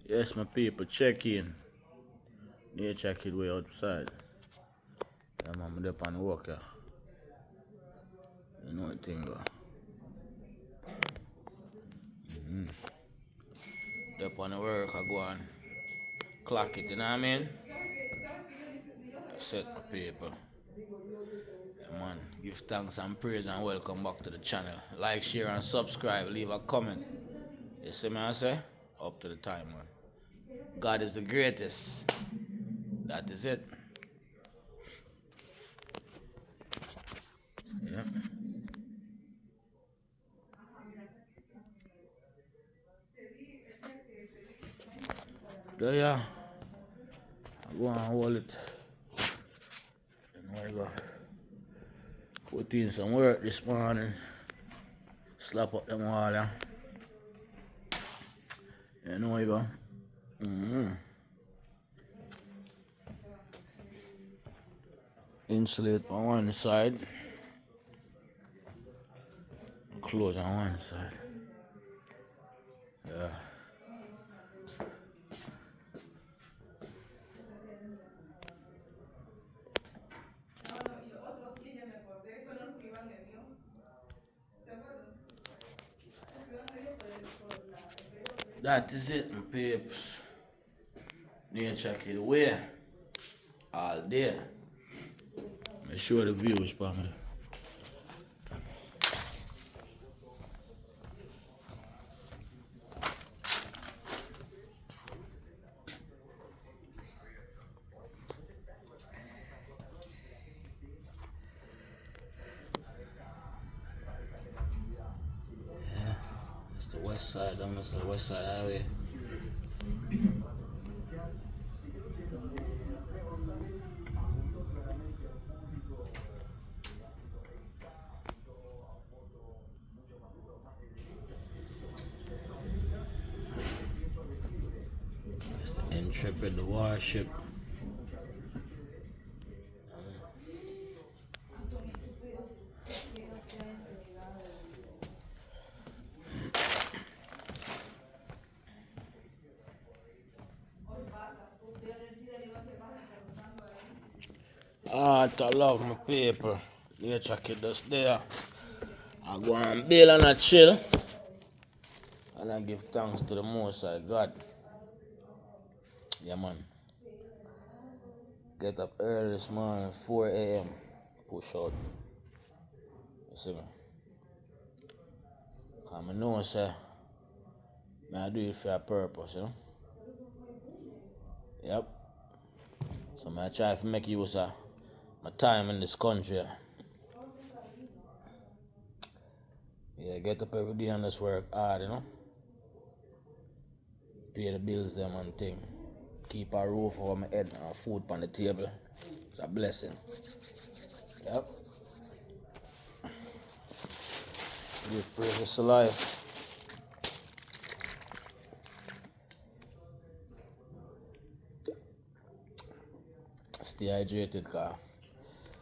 Yes, my people, check in. Nature Kid way outside. Yeah, man, I'm up on the walk, yeah. You know what thing, go. Up on the work, I go on. Clock it, you know what I mean? That's it, my people. Yeah, man, give thanks and praise and welcome back to the channel. Like, share, and subscribe. Leave a comment. You see me, I say? Up to the time, man. God is the greatest. That is it. Yeah. There, yeah. I go and hold it. And there you go. Put in some work this morning. Slap up them wall, yeah. You know you go. Insulate on one side. Close on one side. Yeah. That is it, my peeps. Nature Kid way. All day. Make sure the views, family. It's the west side, it's the west side highway. It's the Intrepid, the warship. I love my people. Nature Kid just there. I go and bail and I chill. And I give thanks to the Most High God. Yeah, man. Get up early this morning, 4 a.m. Push out. You see me? Cause I know, say, I do it for a purpose, you know? Yep. So I try to make use of my time in this country. Yeah, get up every day and just work hard, you know? Pay the bills them and thing. Keep a roof over my head and food on the table. It's a blessing. Yep. Give praises to life. Stay hydrated, cause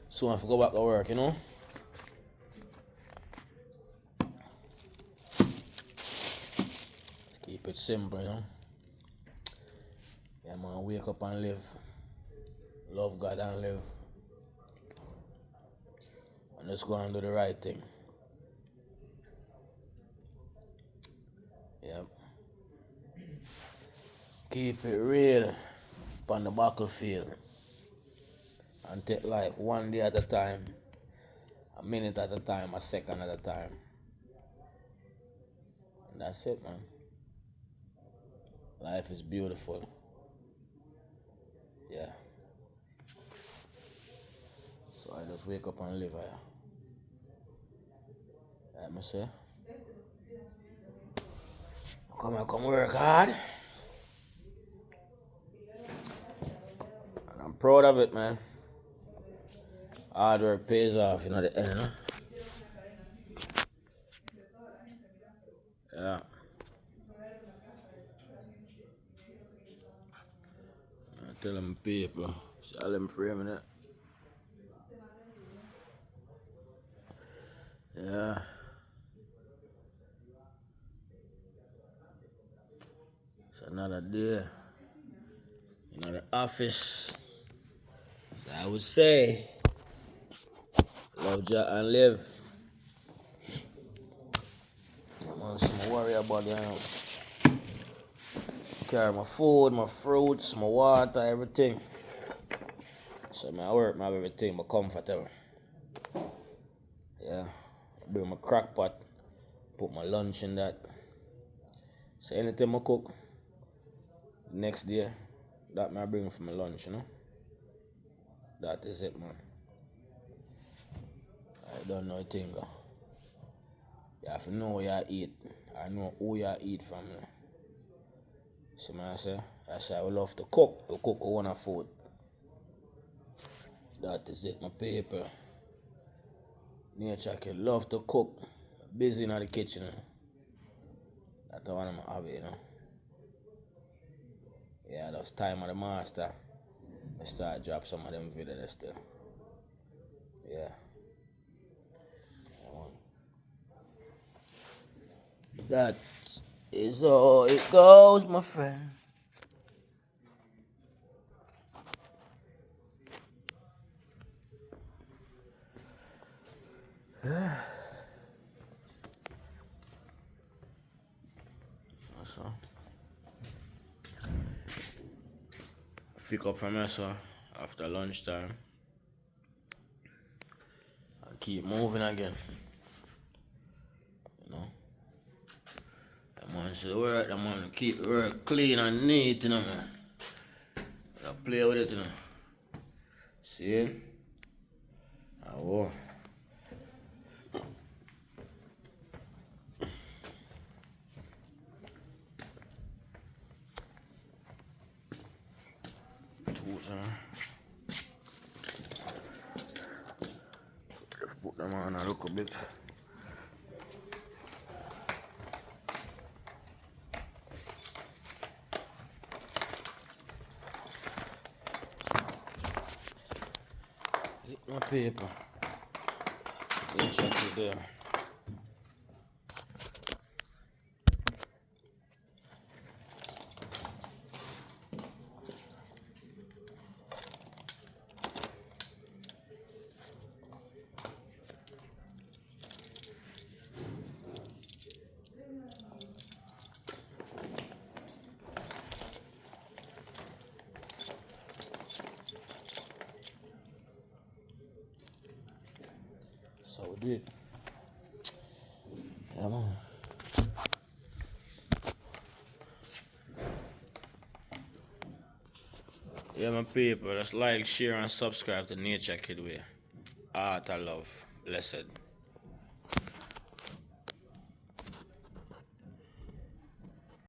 soon I have to go back to work, you know? Keep it simple, you know? Yeah, man, wake up and live. Love God and live. And just go and do the right thing. Yep. Keep it real on the battlefield. And take life one day at a time, a minute at a time, a second at a time. And that's it, man. Life is beautiful. Yeah. So I just wake up and live here. Let me say. Come work hard. And I'm proud of it, man. Hard work pays off, you know, the end, huh? Yeah. I tell them people, sell them framing it. Yeah. So now Another day in the office. So I would say, love Jack and live. I'm some worry about it. Carry my food, my fruits, my water, everything. So I work, I have everything, but comfortable. Yeah. I bring my crock pot, put my lunch in that. So anything I cook, next day, that I bring for my lunch, you know. That is it, man. I don't know a thing. You have to know what you eat. I know who you eat from. See what I say? I say I love to cook. I cook one of food. That is it, my people. Nature Kid love to cook. Busy in the kitchen. That's one of my hobby, you know. Yeah, that's time of the master. I start drop some of them videos still. Yeah. That is all it goes, my friend. That's all. Pick up from here, sir, after lunchtime. And keep moving again. You know? The man should work, the man keep the work clean and neat, you know, man. You play with it, you know. See? Oh. Tools, put them on a little bit. Hit my paper. Check it there. So we did. Yeah, man. Yeah, my people, just like, share, and subscribe to Nature Kid Way. Art of love. Blessed.